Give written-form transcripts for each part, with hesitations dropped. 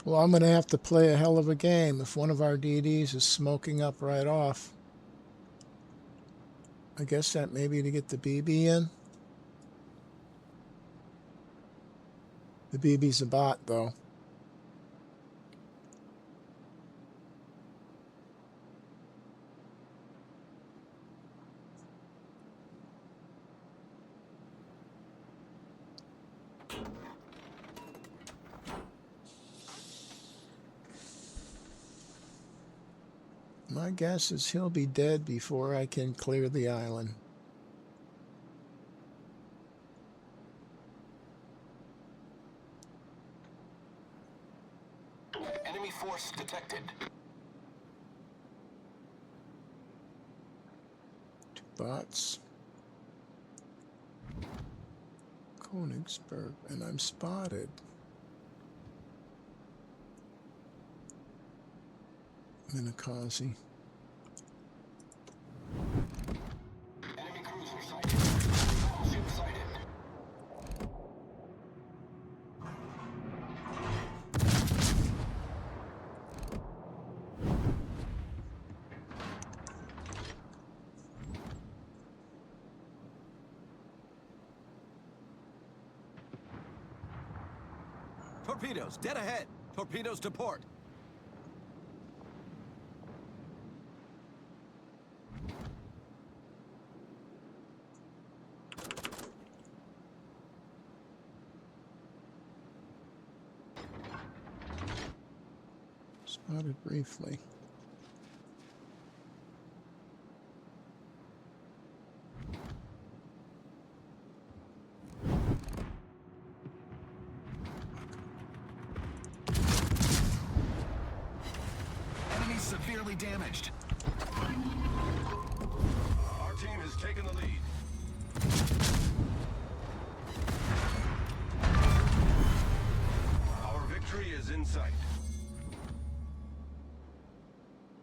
Well, I'm going to have to play a hell of a game if one of our DDs is smoking up right off. I guess that may be to get the BB in. The BB's a bot, though. My guess is he'll be dead before I can clear the island. Enemy force detected. 2 bots. Königsberg, and I'm spotted. Minakazi. Enemy cruiser sighted. Battleship sighted. Torpedoes, dead ahead. Torpedoes to port. Spotted briefly. Enemy severely damaged. Our team has taken the lead. Our victory is in sight.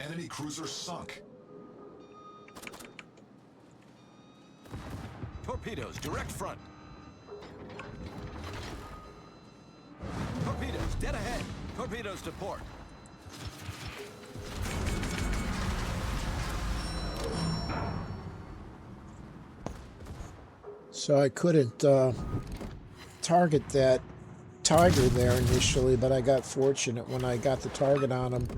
Enemy cruiser sunk. Torpedoes, direct front. Torpedoes, dead ahead. Torpedoes to port. So I couldn't target that tiger there initially, but I got fortunate. When I got the target on him,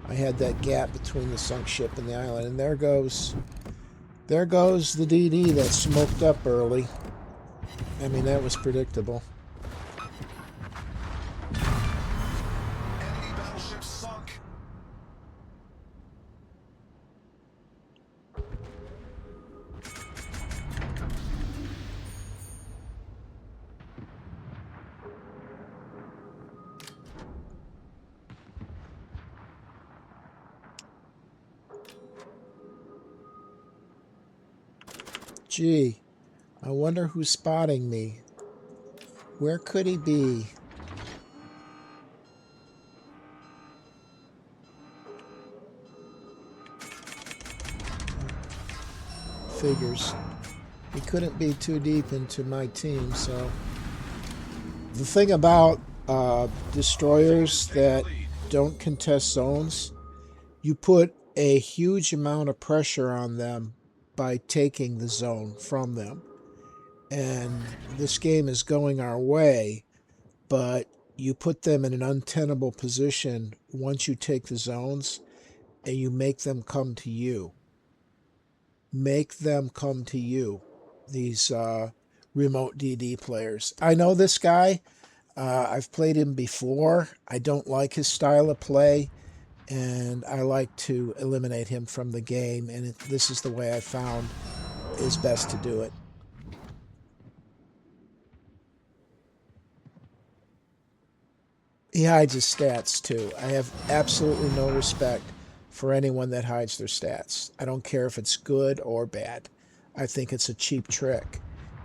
I had that gap between the sunk ship and the island. And there goes the DD that smoked up early. I mean, that was predictable. Enemy battleship sunk. Gee, I wonder who's spotting me. Where could he be? Figures. He couldn't be too deep into my team, so... The thing about destroyers that don't contest zones, you put a huge amount of pressure on them by taking the zone from them. And this game is going our way, but you put them in an untenable position once you take the zones, and you make them come to you. Make them come to you, these remote DD players. I know this guy. I've played him before. I don't like his style of play, and I like to eliminate him from the game, and this is the way I found is best to do it. He hides his stats, too. I have absolutely no respect for anyone that hides their stats. I don't care if it's good or bad. I think it's a cheap trick.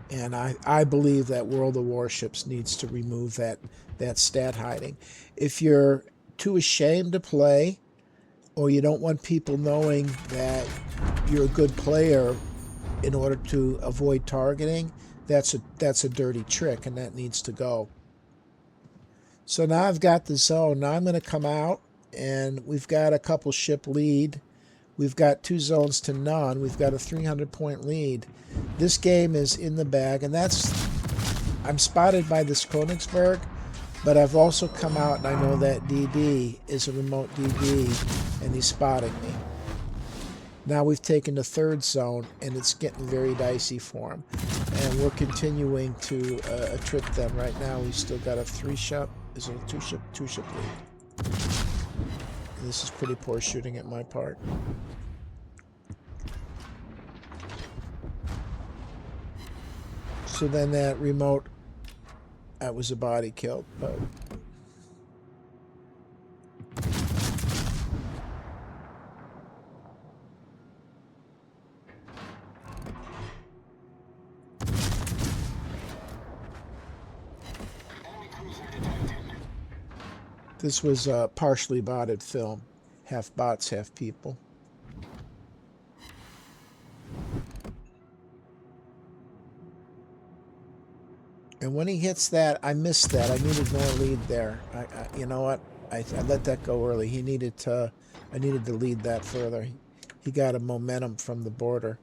And I believe that World of Warships needs to remove that stat hiding. If you're too ashamed to play, or you don't want people knowing that you're a good player in order to avoid targeting, that's a dirty trick, and that needs to go. So now I've got the zone. Now I'm going to come out, and we've got a couple ship lead. We've got 2 zones to none. We've got a 300-point lead. This game is in the bag, and I'm spotted by this Königsberg, but I've also come out, and I know that DD is a remote DD, and he's spotting me. Now we've taken the 3rd zone, and it's getting very dicey for him. And we're continuing to trick them. Right now, we've still got a 3-ship. Is it a 2-ship lead? This is pretty poor shooting at my part. So then that remote, that was a body killed, but this was a partially botted film. Half bots, half people. And when he hits that, I missed that. I needed more lead there. You know what? I let that go early. I needed to lead that further. He got a momentum from the border.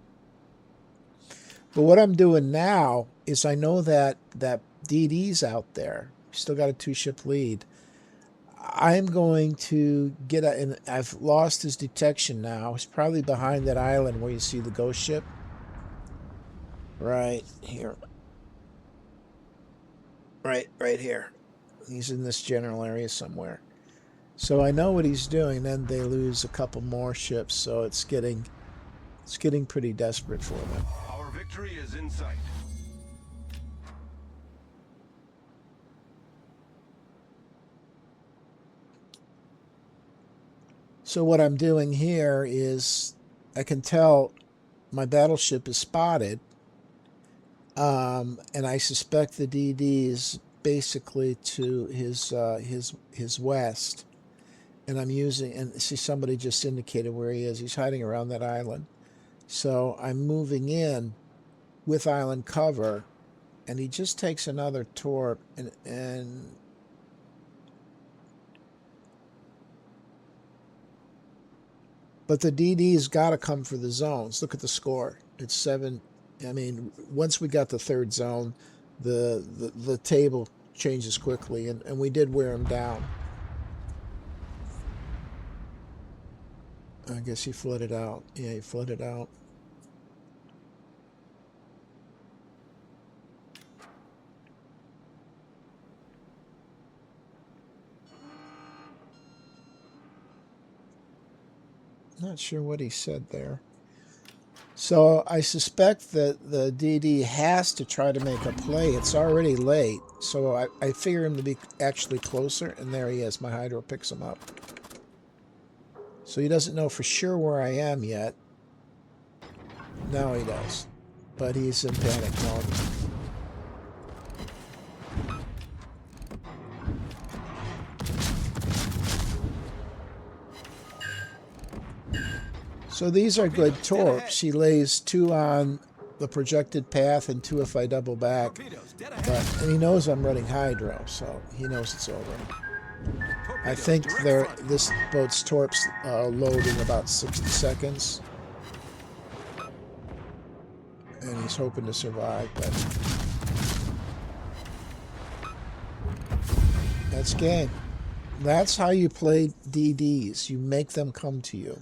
But what I'm doing now is I know that DD's out there. Still got a 2-ship lead. I'm going to get and I've lost his detection now. He's probably behind that island where you see the ghost ship. Right here. Right here. He's in this general area somewhere. So I know what he's doing. Then they lose a couple more ships, so it's getting pretty desperate for them. Our victory is in sight. So what I'm doing here is I can tell my battleship is spotted, and I suspect the DD is basically to his west. And I'm using, and see somebody just indicated where he is. He's hiding around that island. So I'm moving in with island cover, and he just takes another torp, and but the DD's got to come for the zones. Look at the score. It's 7. I mean, once we got the 3rd zone, the table changes quickly, and we did wear him down. I guess he flooded out. Yeah, he flooded out. Not sure what he said there. So I suspect that the DD has to try to make a play. It's already late, so I figure him to be actually closer, and there he is. My hydro picks him up. So he doesn't know for sure where I am yet. Now he does. But he's in panic mode. So these are good torps. He lays 2 on the projected path and 2 if I double back. And he knows I'm running hydro, so he knows it's over. I think this boat's torps load in about 60 seconds. And he's hoping to survive, but that's game. That's how you play DDs. You make them come to you.